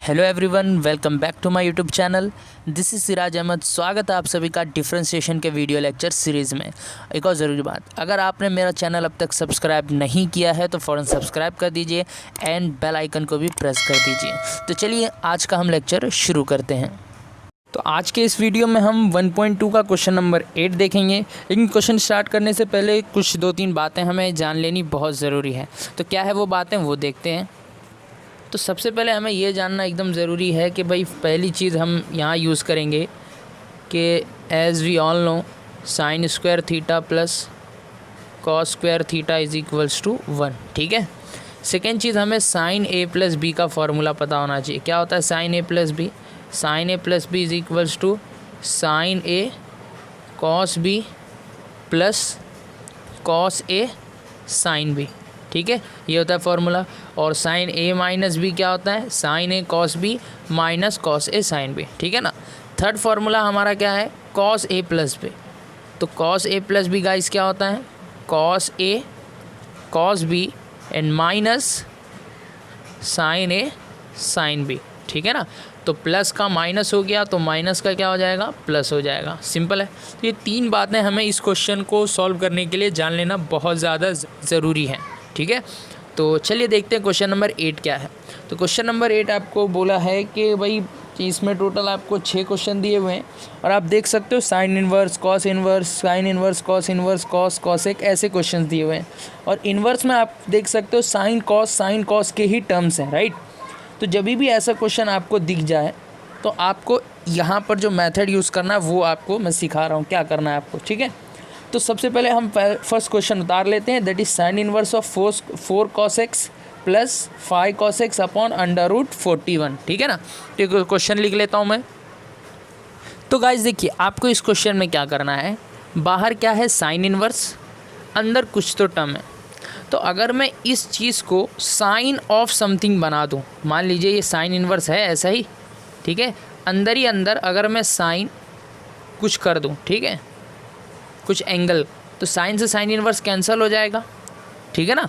Hello everyone, welcome back to my YouTube channel. This is Siraj Ahmed. स्वागत है आप सभी का डिफरेंशिएशन के वीडियो लेक्चर सीरीज़ में। एक और ज़रूरी बात, अगर आपने मेरा चैनल अब तक सब्सक्राइब नहीं किया है तो फ़ौरन सब्सक्राइब कर दीजिए एंड बेल आइकन को भी प्रेस कर दीजिए। तो चलिए आज का हम लेक्चर शुरू करते हैं। तो आज के इस वीडियो में हम 1.2 का क्वेश्चन नंबर 8 देखेंगे। लेकिन क्वेश्चन स्टार्ट करने से पहले कुछ 2-3 बातें हमें जान लेनी बहुत ज़रूरी है। तो क्या है वो बातें, वो देखते हैं। तो सबसे पहले हमें ये जानना एकदम ज़रूरी है कि भाई पहली चीज़ हम यहाँ यूज़ करेंगे कि as we all know sine square theta plus cos square theta is equals to 1। ठीक है। सेकेंड चीज़, हमें साइन ए प्लस बी का फॉर्मूला पता होना चाहिए। क्या होता है sine A plus B? Sine A plus B is equals to sine A cos B plus cos A sine B. ठीक है, ये होता है फॉर्मूला। और साइन ए माइनस बी क्या होता है? Sine A cos B minus cos A sine B. ठीक है ना। थर्ड फार्मूला हमारा क्या है? Cos A plus B. तो cos A plus B guys क्या होता है? Cos A cos B and minus sine A sine B. ठीक है ना। तो प्लस का माइनस हो गया तो माइनस का क्या हो जाएगा? प्लस हो जाएगा। सिंपल है। तो ये 3 बातें हमें इस क्वेश्चन को सॉल्व करने के लिए जान लेना बहुत ज़्यादा ज़रूरी है। ठीक है। तो चलिए देखते हैं क्वेश्चन नंबर 8 क्या है। तो क्वेश्चन नंबर 8 आपको बोला है कि भाई इसमें टोटल आपको 6 क्वेश्चन दिए हुए हैं और आप देख सकते हो sign inverse, cos inverse, sign inverse, cos inverse, cos cosec, ऐसे क्वेश्चन दिए हुए हैं। और इन्वर्स में आप देख सकते हो साइन कॉस के ही टर्म्स हैं, राइट। तो जब भी ऐसा क्वेश्चन आपको दिख जाए तो आपको यहाँ पर जो मेथड यूज़ करना है वो आपको मैं सिखा रहा हूँ क्या करना है आपको। ठीक है। तो सबसे पहले हम फर्स्ट क्वेश्चन उतार लेते हैं, that is sine inverse of 4 cos x plus 5 cos x upon under root 41। ठीक है ना। तो क्वेश्चन लिख लेता हूँ मैं। तो गाइज देखिए, आपको इस क्वेश्चन में क्या करना है, बाहर क्या है साइन इनवर्स, अंदर कुछ तो टर्म है। तो अगर मैं इस चीज़ को साइन ऑफ समथिंग बना दूँ, मान लीजिए ये साइन इनवर्स है ऐसा ही, ठीक है, अंदर ही अंदर अगर मैं साइन कुछ कर दूँ, ठीक है, कुछ एंगल, तो साइन से साइन इनवर्स कैंसिल हो जाएगा। ठीक है ना।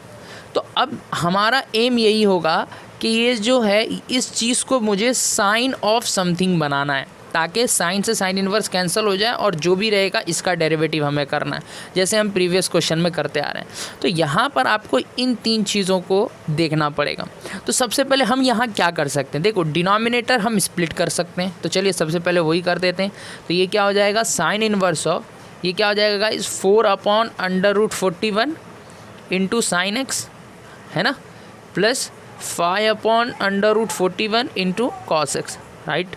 तो अब हमारा एम यही होगा कि ये जो है इस चीज़ को मुझे साइन ऑफ समथिंग बनाना है ताकि साइन से साइन इनवर्स कैंसिल हो जाए और जो भी रहेगा इसका डेरिवेटिव हमें करना है, जैसे हम प्रीवियस क्वेश्चन में करते आ रहे हैं। तो यहाँ पर आपको इन 3 चीज़ों को देखना पड़ेगा। तो सबसे पहले हम यहाँ क्या कर सकते हैं, देखो डिनोमिनेटर हम स्प्लिट कर सकते हैं। तो चलिए सबसे पहले वही कर देते हैं। तो ये क्या हो जाएगा, साइन इनवर्स ऑफ, ये क्या हो जाएगा guys, 4 upon under root 41 into sine x, है ना, plus 5 upon under root 41 into cos x, right.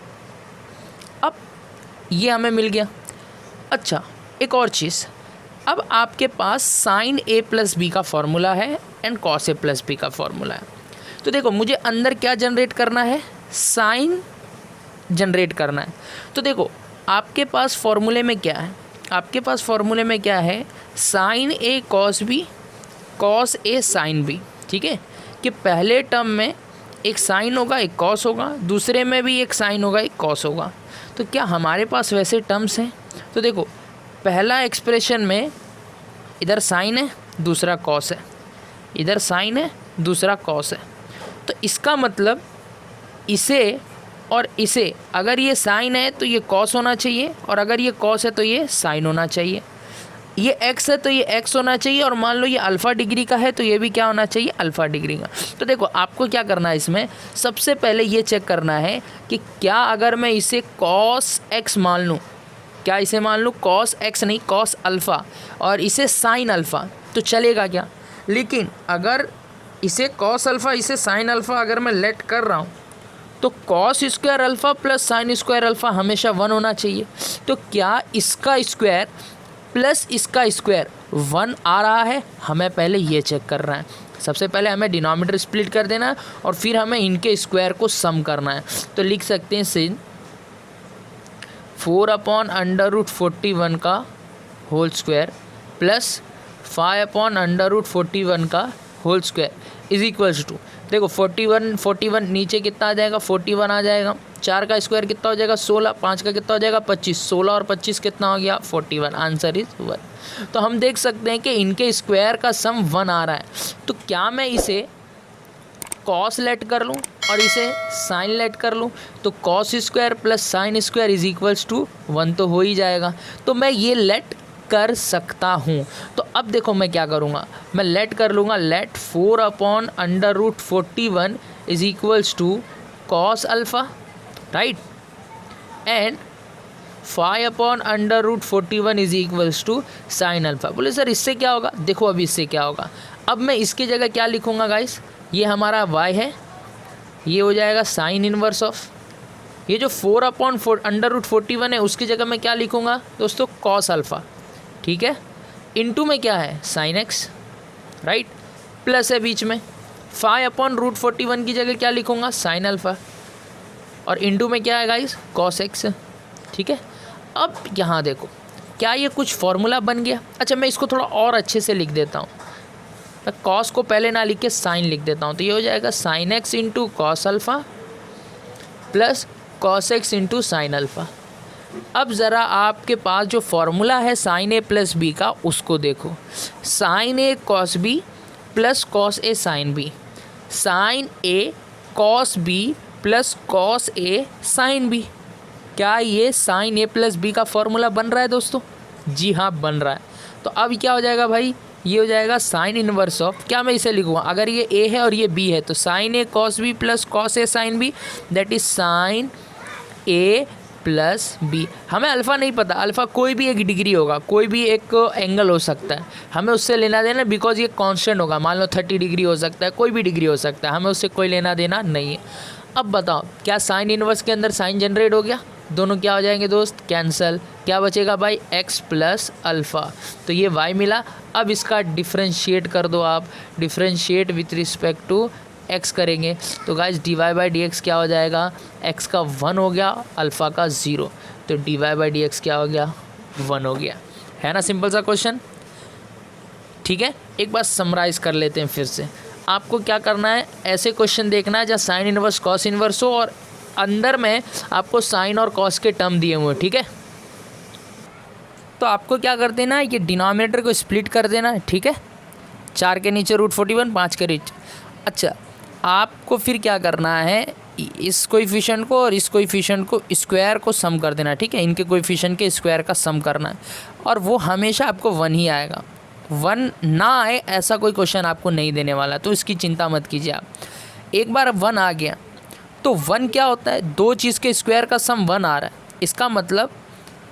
अब ये हमें मिल गया। अच्छा, एक और चीज़, अब आपके पास साइन ए प्लस बी का फॉर्मूला है and cos A plus B का फॉर्मूला है। तो देखो मुझे अंदर क्या जनरेट करना है, साइन जनरेट करना है। तो देखो आपके पास फॉर्मूले में क्या है, आपके पास फॉर्मूले में क्या है, sine A cos B cos A sine B. ठीक है, कि पहले टर्म में एक साइन होगा एक कॉस होगा, दूसरे में भी एक साइन होगा एक कॉस होगा। तो क्या हमारे पास वैसे टर्म्स हैं? तो देखो पहला एक्सप्रेशन में इधर साइन है दूसरा कॉस है, इधर साइन है दूसरा कॉस है। तो इसका मतलब इसे और इसे, अगर ये साइन है तो ये कॉस होना चाहिए और अगर ये कॉस है तो ये साइन होना चाहिए। ये एक्स है तो ये एक्स होना चाहिए और मान लो ये अल्फ़ा डिग्री का है तो ये भी क्या होना चाहिए, अल्फ़ा डिग्री का। तो देखो आपको क्या करना है, इसमें सबसे पहले ये चेक करना है कि क्या अगर मैं इसे कॉस एक्स मान लूँ, क्या इसे मान लूँ कॉस एक्स नहीं कॉस अल्फ़ा, और इसे साइन अल्फ़ा, तो चलेगा क्या। लेकिन अगर इसे कॉस अल्फ़ा इसे साइन अल्फ़ा अगर मैं लेट कर रहा हूँ तो cos square alpha plus sine square alpha हमेशा 1 होना चाहिए। तो क्या इसका स्क्वायर प्लस इसका स्क्वायर 1 आ रहा है, हमें पहले ये चेक करना है। सबसे पहले हमें डिनोमिनेटर स्प्लिट कर देना है और फिर हमें इनके स्क्वायर को सम करना है। तो लिख सकते हैं सिन 4 अपॉन अंडर रूट 41 का whole square plus 5 upon under root 41 का whole square is equals to, देखो 41 नीचे कितना आ जाएगा, 41 आ जाएगा, 4 का स्क्वायर कितना हो जाएगा 16, 5 का कितना हो जाएगा 25, 16 और 25 कितना हो गया 41, आंसर इज 1। तो हम देख सकते हैं कि इनके स्क्वायर का सम 1 आ रहा है। तो क्या मैं इसे कॉस लेट कर लूँ और इसे साइन लेट कर लूँ तो cos square plus sine square is equals to 1 तो हो ही जाएगा। तो मैं ये लेट कर सकता हूँ। तो अब देखो मैं क्या करूँगा, मैं लेट कर लूँगा, let 4/√41 is equals to cos alpha, right, and 5/√41 is equals to sine alpha. बोले सर इससे क्या होगा, देखो अभी इससे क्या होगा। अब मैं इसकी जगह क्या लिखूँगा गाइस, ये हमारा y है, ये हो जाएगा साइन इनवर्स ऑफ, ये जो 4/√41 है उसकी जगह मैं क्या लिखूँगा दोस्तों, कॉस अल्फ़ा, ठीक है, इनटू में क्या है साइन एक्स, राइट, प्लस है बीच में 5/√41 की जगह क्या लिखूँगा साइन अल्फ़ा, और इनटू में क्या है गाइस कॉस एक्स, ठीक है। अब यहाँ देखो क्या ये कुछ फॉर्मूला बन गया। अच्छा मैं इसको थोड़ा और अच्छे से लिख देता हूँ, मैं कॉस को पहले ना लिख के साइन लिख देता हूँ, तो ये हो जाएगा sine x into cos alpha plus cos x into sine alpha. अब ज़रा आपके पास जो फॉर्मूला है साइन ए प्लस बी का उसको देखो, sign A cos B plus cos A sine B, sine A cos B plus cos A sine B. क्या ये साइन ए प्लस बी का फॉर्मूला बन रहा है दोस्तों? जी हाँ बन रहा है। तो अब क्या हो जाएगा भाई, ये हो जाएगा साइन इनवर्स ऑफ, क्या मैं इसे लिखूँगा, अगर ये ए है और ये बी है तो sine A cos B plus cos A sine B, that is sine A plus B. हमें अल्फ़ा नहीं पता, अल्फ़ा कोई भी एक डिग्री होगा, कोई भी एक एंगल हो सकता है, हमें उससे लेना देना बिकॉज ये कांस्टेंट होगा, मान लो 30 डिग्री हो सकता है, कोई भी डिग्री हो सकता है, हमें उससे कोई लेना देना नहीं है। अब बताओ क्या साइन इनवर्स के अंदर साइन जनरेट हो गया, दोनों क्या हो जाएंगे दोस्त कैंसल, क्या बचेगा भाई एक्स प्लस अल्फ़ा, तो ये वाई मिला। अब इसका डिफ्रेंशिएट कर दो आप, differentiate with respect to x करेंगे तो guys d y by d x क्या हो जाएगा, एक्स का 1 हो गया, अल्फ़ा का 0, तो d y by d x क्या हो गया 1 हो गया, है ना सिंपल सा क्वेश्चन, ठीक है। एक बार समराइज कर लेते हैं फिर से, आपको क्या करना है, ऐसे क्वेश्चन देखना है जहाँ साइन इनवर्स कॉस इनवर्स हो और अंदर में आपको साइन और कॉस के टर्म दिए हुए, ठीक है। तो आपको क्या कर देना है, ये डिनोमिनेटर को स्प्लिट कर देना है, ठीक है, 4 के नीचे √41, 5 के नीचे। अच्छा आपको फिर क्या करना है, इस कोएफिशिएंट को और इस कोएफिशिएंट को स्क्वायर को सम कर देना, ठीक है, इनके कोएफिशिएंट के स्क्वायर का सम करना है और वो हमेशा आपको 1 ही आएगा, 1 ना आए ऐसा कोई क्वेश्चन आपको नहीं देने वाला, तो इसकी चिंता मत कीजिए आप। एक बार 1 आ गया तो 1 क्या होता है, दो चीज़ के स्क्वायर का सम 1 आ रहा है, इसका मतलब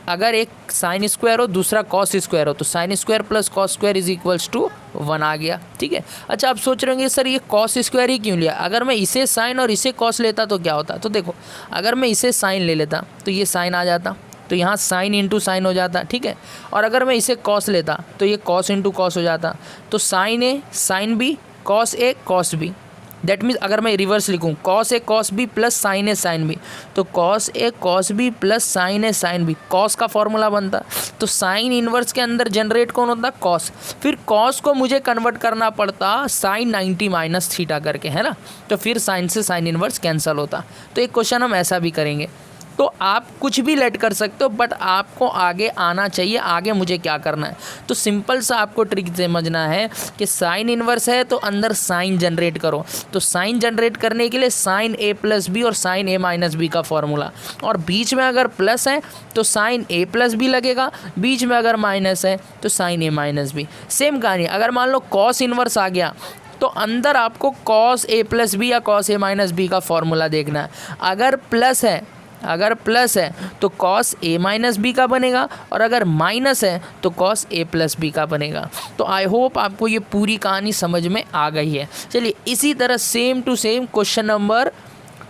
अगर एक साइन स्क्वायर हो दूसरा कॉस स्क्वायर हो तो sine square plus cos square is equals to 1 आ गया, ठीक है। अच्छा आप सोच रहे होंगे सर ये कॉस स्क्वायर ही क्यों लिया, अगर मैं इसे साइन और इसे कॉस लेता तो क्या होता, तो देखो अगर मैं इसे साइन ले लेता तो ये साइन आ जाता, तो यहाँ साइन इंटू साइन हो जाता, ठीक है, और अगर मैं इसे कॉस लेता तो ये कॉस इंटू कॉस हो जाता, तो sine A sine B cos A cos B, that means अगर मैं रिवर्स लिखूँ cos A cos B plus sine A sine B, तो cos A cos B plus sine A sine B, cos का formula बनता, तो sine inverse के अंदर generate कौन होता कॉस, फिर कॉस को मुझे कन्वर्ट करना पड़ता साइन 90 माइनस थीटा करके, है ना, तो फिर साइन से साइन इनवर्स कैंसिल होता। तो एक क्वेश्चन हम ऐसा भी करेंगे, तो आप कुछ भी लेट कर सकते हो बट आपको आगे आना चाहिए, आगे मुझे क्या करना है, तो सिंपल सा आपको ट्रिक समझना है कि साइन इनवर्स है तो अंदर साइन जनरेट करो, तो साइन जनरेट करने के लिए साइन ए प्लस बी और साइन ए माइनस बी का फॉर्मूला, और बीच में अगर प्लस है तो साइन ए प्लस बी लगेगा, बीच में अगर माइनस है तो sine A minus B. Same कहानी अगर मान लो कॉस इनवर्स आ गया तो अंदर आपको कॉस ए प्लस बी या कॉस ए माइनस बी का फॉर्मूला देखना है, अगर प्लस है तो कॉस ए माइनस बी का बनेगा और अगर माइनस है तो कॉस ए प्लस बी का बनेगा। तो आई होप आपको ये पूरी कहानी समझ में आ गई है। चलिए इसी तरह same to same question number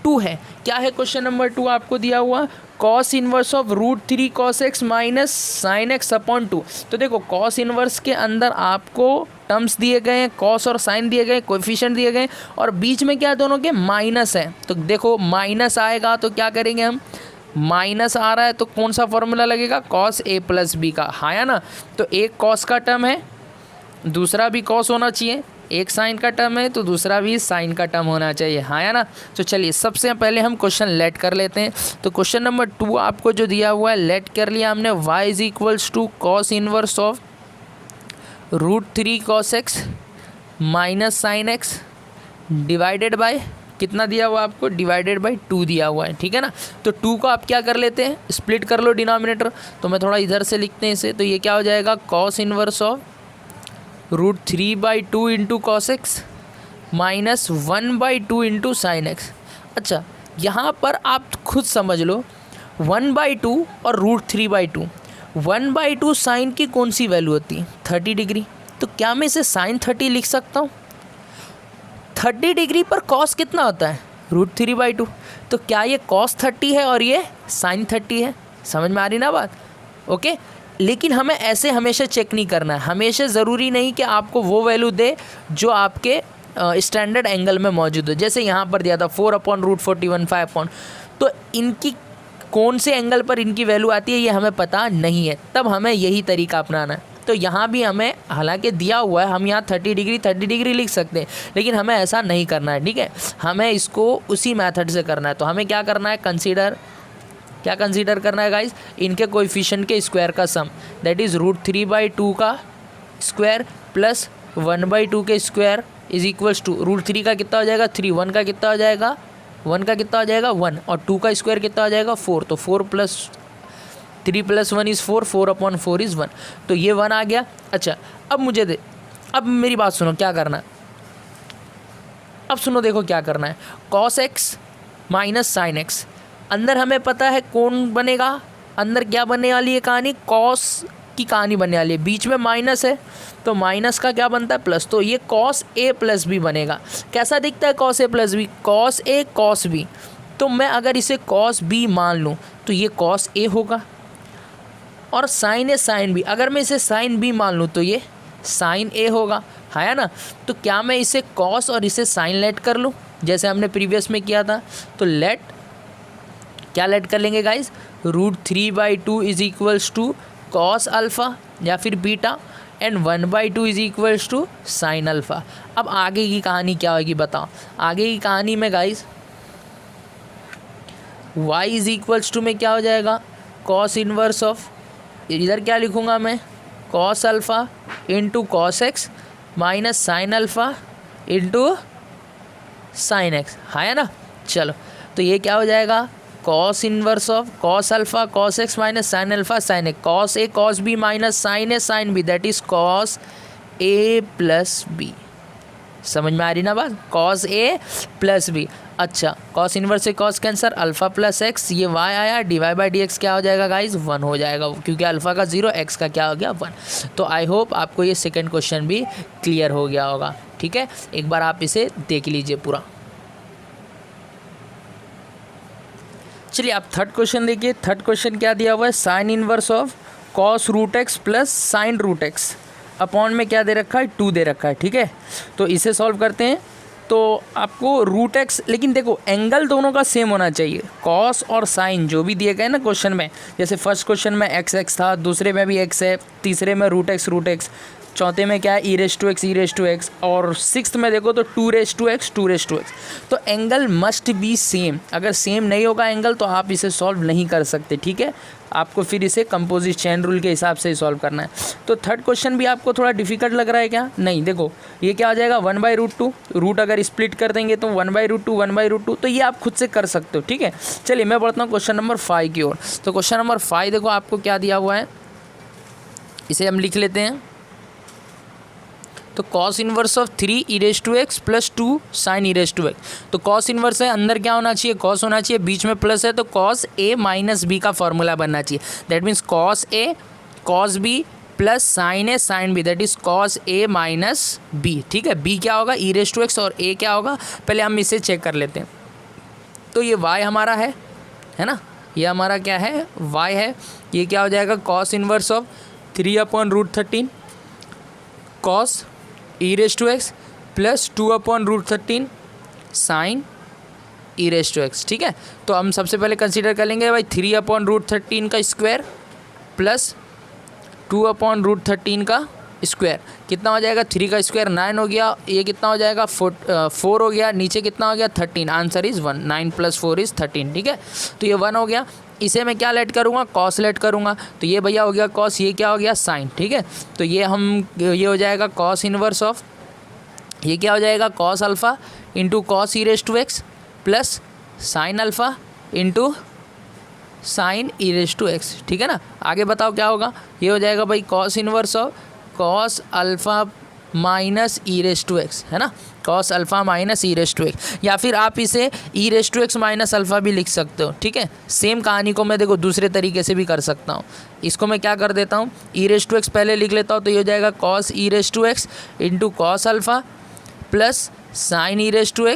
2 है। क्या है क्वेश्चन नंबर 2 आपको दिया हुआ, cos inverse of √3 cos x minus sine x upon 2। तो देखो कॉस इनवर्स के अंदर आपको टर्म्स दिए गए हैं, कॉस और साइन दिए गए, कोएफिशिएंट दिए गए और बीच में क्या दोनों के माइनस है, तो देखो माइनस आएगा तो क्या करेंगे हम, माइनस आ रहा है तो कौन सा फॉर्मूला लगेगा, कॉस ए प्लस बी का, हाँ या ना, तो एक कॉस का टर्म है दूसरा भी कॉस होना चाहिए, एक साइन का टर्म है तो दूसरा भी साइन का टर्म होना चाहिए, हाँ या ना। तो चलिए सबसे पहले हम क्वेश्चन लेट कर लेते हैं। तो क्वेश्चन नंबर 2 आपको जो दिया हुआ है लेट कर लिया हमने, y is equals to cos inverse of √3 cos x minus sine x divided by कितना दिया हुआ आपको, डिवाइडेड बाई 2 दिया हुआ है, ठीक है ना। तो 2 को आप क्या कर लेते हैं, स्प्लिट कर लो डिनोमिनेटर। तो मैं थोड़ा इधर से लिखते हैं इसे, तो ये क्या हो जाएगा, cos inverse of √3/2 into cos x minus 1/2 into sine x. अच्छा, यहाँ पर आप खुद समझ लो 1/2 और √3/2, 1/2 साइन की कौन सी वैल्यू होती है, 30 डिग्री। तो क्या मैं इसे साइन 30 लिख सकता हूँ, 30 डिग्री पर कॉस कितना होता है, √3/2। तो क्या ये कॉस 30 है और ये साइन 30 है, समझ में आ रही ना बात, ओके। लेकिन हमें ऐसे हमेशा चेक नहीं करना है, हमेशा ज़रूरी नहीं कि आपको वो वैल्यू दे जो आपके स्टैंडर्ड एंगल में मौजूद हो। जैसे यहाँ पर दिया था 4/√41 5, तो इनकी कौन से एंगल पर इनकी वैल्यू आती है ये हमें पता नहीं है, तब हमें यही तरीका अपनाना है। तो यहाँ भी हमें हालांकि दिया हुआ है, हम यहाँ 30 डिग्री लिख सकते हैं, लेकिन हमें ऐसा नहीं करना है, ठीक है। हमें इसको उसी मेथड से करना है। तो हमें क्या करना है, क्या कंसीडर करना है गाइस, इनके कोएफिशिएंट के स्क्वायर का सम, दैट इज़ √3/2 का स्क्वायर प्लस 1/2 के स्क्वायर इज इक्वल्स टू √3 का कितना हो जाएगा 3, 1 का कितना हो जाएगा 1 का कितना हो जाएगा 1, और 2 का स्क्वायर कितना हो जाएगा 4। तो 4 + 3 + 1 इज़ 4, 4/4 इज़ 1। तो ये 1 आ गया। अच्छा, अब मेरी बात सुनो, क्या करना है, अब सुनो, देखो क्या करना है, cos x minus sine x, अंदर हमें पता है कौन बनेगा, अंदर क्या बनने वाली है कहानी, कॉस की कहानी बनने वाली है, बीच में माइनस है तो माइनस का क्या बनता है प्लस, तो ये cos a + b बनेगा। कैसा दिखता है cos a + b, cos a cos b। तो मैं अगर इसे cos b मान लूँ तो ये cos a होगा, और sin a sin b, अगर मैं इसे sin b मान लूँ तो ये sin a होगा, है ना। तो क्या मैं इसे cos और इसे sin लेट कर लूँ, जैसे हमने प्रीवियस में किया था। तो क्या लेट कर लेंगे guys, √3/2 is equals to cos alpha या फिर beta, and 1/2 is equals to sine alpha. अब आगे की कहानी क्या होगी बताओ, आगे की कहानी में guys y is equals to में क्या हो जाएगा, कॉस इनवर्स ऑफ, इधर क्या लिखूँगा मैं, cos alpha into cos x minus sine alpha into sine x, है ना। चलो, तो ये क्या हो जाएगा, cos inverse of cos alpha cos x minus sine alpha sine x, cos A cos B minus sine A sine B, that is cos A plus B. समझ में आ रही ना बात, कॉस ए प्लस बी। अच्छा, cos inverse से cos cancel, alpha plus x, ये Y आया, dy/dx क्या हो जाएगा गाइज 1 हो जाएगा, क्योंकि अल्फ़ा का 0 एक्स का क्या हो गया 1। तो आई होप आपको ये सेकंड क्वेश्चन भी क्लियर हो गया होगा, ठीक है। एक बार आप इसे देख लीजिए पूरा। चलिए आप थर्ड क्वेश्चन देखिए। थर्ड क्वेश्चन क्या दिया हुआ है, sign inverse of cos √x plus sign √x upon में क्या दे रखा है 2 दे रखा है, ठीक है। तो इसे सॉल्व करते हैं। तो आपको √x, लेकिन देखो एंगल दोनों का सेम होना चाहिए, कॉस और साइन जो भी दिए गए ना क्वेश्चन में, जैसे फर्स्ट क्वेश्चन में x था, दूसरे में भी x है, तीसरे में √x, चौथे में क्या है e⁻x, और सिक्स्थ में देखो तो 2⁻x। तो एंगल मस्ट बी सेम, अगर सेम नहीं होगा एंगल तो आप इसे सॉल्व नहीं कर सकते, ठीक है। आपको फिर इसे कंपोजिट चेन रूल के हिसाब से ही सॉल्व करना है। तो थर्ड क्वेश्चन भी आपको थोड़ा डिफिकल्ट लग रहा है क्या, नहीं, देखो ये क्या हो जाएगा 1/√2, रूट अगर स्प्लिट कर देंगे तो 1/√2, तो ये आप खुद से कर सकते हो, ठीक है। चलिए मैं बढ़ता हूँ क्वेश्चन नंबर 5 की ओर। तो क्वेश्चन नंबर 5 देखो आपको क्या दिया हुआ है, इसे हम लिख लेते हैं। तो cos inverse of 3e⁻x plus 2 sin e⁻x। तो cos इनवर्स है, अंदर क्या होना चाहिए cos होना चाहिए, बीच में प्लस है तो cos a माइनस b का फॉर्मूला बनना चाहिए, that means cos a cos b plus sine A sine B, that is cos a minus b, ठीक है। b क्या होगा e⁻x और a क्या होगा, पहले हम इसे चेक कर लेते हैं। तो ये y हमारा है ना, ये हमारा क्या है y है, ये क्या हो जाएगा cos inverse of 3/√13 cos e⁻x plus 2/√13 sine e⁻x, ठीक है। तो हम सबसे पहले कंसीडर कर लेंगे भाई 3/√13 का स्क्वायर प्लस 2/√13 का स्क्वायर, कितना हो जाएगा 3 का स्क्वायर 9 हो गया, ये कितना हो जाएगा 4 हो गया, नीचे कितना हो गया 13, आंसर इज़ 1, 9 + 4 इज़ 13, ठीक है। तो ये 1 हो गया, इसे मैं क्या लेट करूँगा कॉस लेट करूँगा, तो ये भैया हो गया कॉस, ये क्या हो गया साइन, ठीक है। तो ये हो जाएगा कॉस इनवर्स ऑफ ये क्या हो जाएगा cos alpha into cos E raise to x plus sine alpha into sine e raise to x, ठीक है ना। आगे बताओ क्या होगा, ये हो जाएगा भाई cos inverse of cos alpha minus E raise to X, है ना, cos alpha minus E raise to X, या फिर आप इसे E raise to x minus alpha भी लिख सकते हो, ठीक है। सेम कहानी को मैं देखो दूसरे तरीके से भी कर सकता हूँ। इसको मैं क्या कर देता हूँ, ई रेज टू एक्स पहले लिख लेता हूँ, तो ये हो जाएगा cos E raise to x into cos alpha plus sine e raise to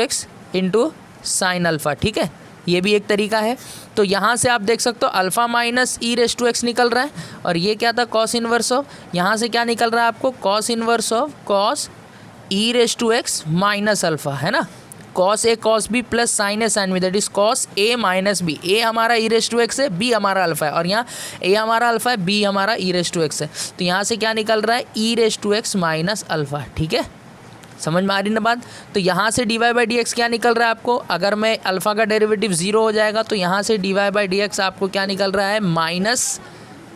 x into sine alpha, ठीक है। ये भी एक तरीका है। तो यहाँ से आप देख सकते हो alpha minus E raise to x निकल रहा है, और ये क्या था कॉस इनवर्स ऑफ, यहाँ से क्या निकल रहा है आपको cos inverse of cos E raise to x minus alpha, है ना, cos A cos B plus sine A sine B, that is cos A minus B. A हमारा ई रेज टू एक्स है, बी हमारा alpha है, और यहाँ ए हमारा alpha है, बी हमारा ई रेज टू एक्स है। तो यहाँ से क्या निकल रहा है ई raise to x minus alpha, ठीक है, समझ में आ रही ना बात। तो यहाँ से d y by d x क्या निकल रहा है आपको, अगर मैं अल्फ़ा का डेरिवेटिव 0 हो जाएगा तो यहाँ से d y by d x आपको क्या निकल रहा है minus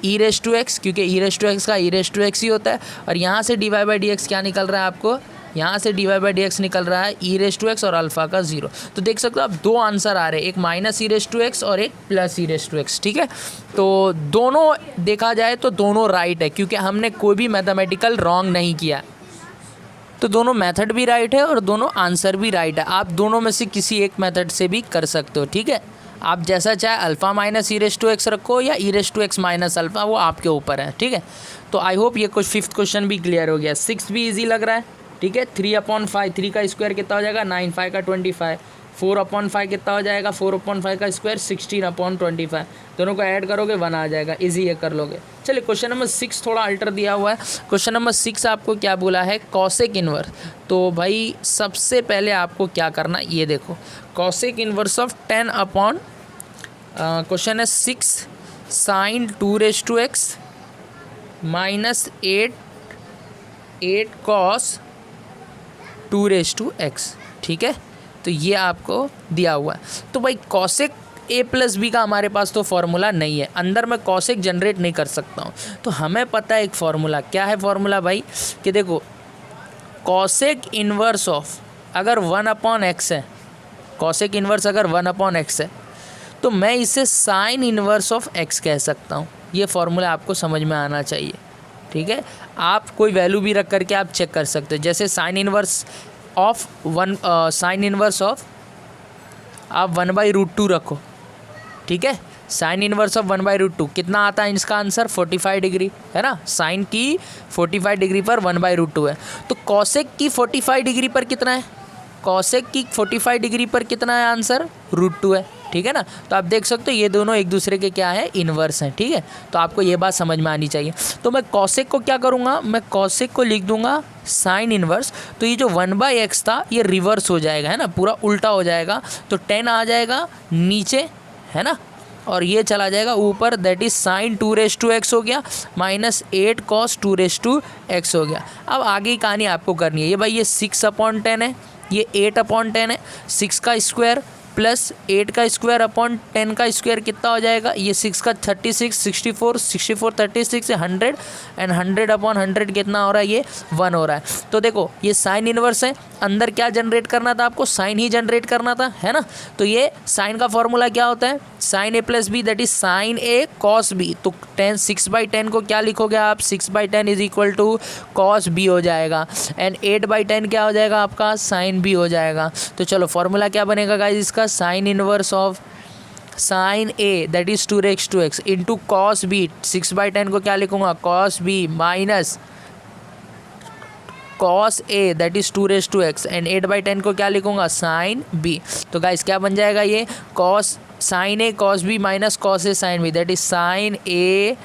E raise to x, क्योंकि ई रेज टू एक्स का ई रेज टू एक्स ही होता है। और यहाँ से d y by d x क्या निकल रहा है आपको, यहाँ से d y by d x निकल रहा है ई रेज टू एक्स और अल्फ़ा का 0। तो देख सकते हो आप दो आंसर आ रहे हैं, एक minus E raise to x और एक plus e raise to x, ठीक है। तो दोनों देखा जाए तो दोनों राइट है, क्योंकि हमने कोई भी मैथमेटिकल रॉन्ग नहीं किया। तो दोनों मेथड भी राइट है और दोनों आंसर भी राइट है। आप दोनों में से किसी एक मेथड से भी कर सकते हो, ठीक है। आप जैसा चाहे alpha minus E raise to X रखो या E raise to x minus alpha, वो आपके ऊपर है, ठीक है। तो आई होप ये कुछ 5th क्वेश्चन भी क्लियर हो गया। 6 भी इजी लग रहा है, ठीक है। 3/5, 3 का स्क्वायर कितना हो जाएगा 9, 5 का 25, 4/5 कितना हो जाएगा 4/5 का स्क्वायर 16/25, दोनों को ऐड करोगे 1 आ जाएगा, इजी ये कर लोगे। चलिए क्वेश्चन नंबर 6 थोड़ा अल्टर दिया हुआ है। क्वेश्चन नंबर 6 आपको क्या बोला है कॉसेक इन्वर्स। तो भाई सबसे पहले आपको क्या करना, ये देखो कॉसेक इन्वर्स ऑफ 10 क्वेश्चन है 6 sine 2 raise to x minus 8 cos 2 raise to x, ठीक है। तो ये आपको दिया हुआ है। तो भाई कॉसेक ए प्लस बी का हमारे पास तो फॉर्मूला नहीं है, अंदर मैं कॉसेक जनरेट नहीं कर सकता हूँ। तो हमें पता है एक फार्मूला, क्या है फार्मूला भाई, कि देखो कॉसेक इन्वर्स ऑफ अगर 1/x है, कॉसेक इन्वर्स अगर 1/x है, तो मैं इसे साइन इन्वर्स ऑफ x कह सकता हूँ। ये फार्मूला आपको समझ में आना चाहिए, ठीक है। आप कोई वैल्यू भी रख करके आप चेक कर सकते हो, जैसे sign inverse of sine inverse of आप 1/√2 रखो, ठीक है। साइन इन्वर्स ऑफ 1/√2 कितना आता है इसका आंसर 45 डिग्री, है ना। साइन की 45 डिग्री पर 1/√2 है। तो कॉसेक की 45 डिग्री पर कितना है, कॉसेक की 45 डिग्री पर कितना है आंसर √2 है, ठीक है ना। तो आप देख सकते हो ये दोनों एक दूसरे के क्या है इन्वर्स हैं, ठीक है। तो आपको ये बात समझ में आनी चाहिए। तो मैं कॉसेक को क्या करूँगा, मैं कॉसेक को लिख दूंगा साइन इन्वर्स। तो ये जो 1/x था ये रिवर्स हो जाएगा, है ना, पूरा उल्टा हो जाएगा। तो 10 आ जाएगा नीचे, है ना, और ये चला जाएगा ऊपर, that is sine 2 raise to x हो गया minus 8 cos 2 raise to x हो गया। अब आगे की कहानी आपको करनी है। ये भाई ये 6/10 है, ये 8/10 है, 6 का स्क्वायर प्लस 8 का स्क्वायर अपॉन 10 का स्क्वायर कितना हो जाएगा, ये 6 का 36, 64, 36 है 100, एंड 100/100 कितना हो रहा है, ये 1 हो रहा है। तो देखो ये साइन इन्वर्स है, अंदर क्या जनरेट करना था आपको, साइन ही जनरेट करना था, है ना। तो ये साइन का फॉर्मूला क्या होता है, sine A plus B, that is sine A cos B. तो 6/10 को क्या लिखोगे आप, 6/10 is equal to cos B हो जाएगा, एंड 8/10 क्या हो जाएगा आपका साइन बी हो जाएगा। तो चलो फॉर्मूला क्या बनेगा गाइस इसका, sine inverse of sine A that is 2 raise to x into cos B. 6/10 को क्या लिखूंगा cos B minus cos A that is 2 raise to x, and 8/10 को क्या लिखूंगा साइन बी। तो गाइस क्या बन जाएगा ये cos sine A cos B minus cos A sine B, that is sine A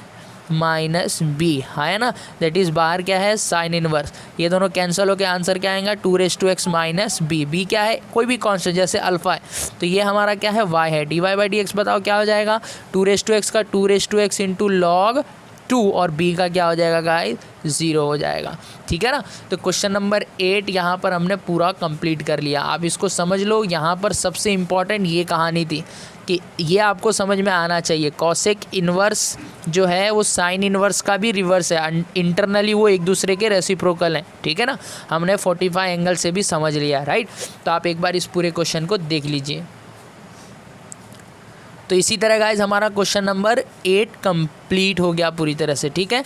minus B, है ना। दैट इज बाहर क्या है साइन इनवर्स, ये दोनों कैंसिल होकर आंसर क्या आएगा 2 raise to x minus B. B क्या है, कोई भी कांस्टेंट जैसे अल्फा है, तो ये हमारा क्या है y है। D y by d x बताओ क्या हो जाएगा, 2 रेज टू एक्स का 2 raise to x into log 2, और b का क्या हो जाएगा गाइस 0 हो जाएगा, ठीक है ना। तो क्वेश्चन नंबर 8 यहाँ पर हमने पूरा कंप्लीट कर लिया। आप इसको समझ लो, यहाँ पर सबसे इम्पॉर्टेंट ये कहानी थी कि ये आपको समझ में आना चाहिए। कॉसेक इन्वर्स जो है वो साइन इन्वर्स का भी रिवर्स है, इंटरनली वो एक दूसरे के रेसिप्रोकल हैं, ठीक है ना। हमने 45 एंगल से भी समझ लिया, राइट। तो आप एक बार इस पूरे क्वेश्चन को देख लीजिए। तो इसी तरह गाइज हमारा क्वेश्चन नंबर 8 कंप्लीट हो गया पूरी तरह से, ठीक है।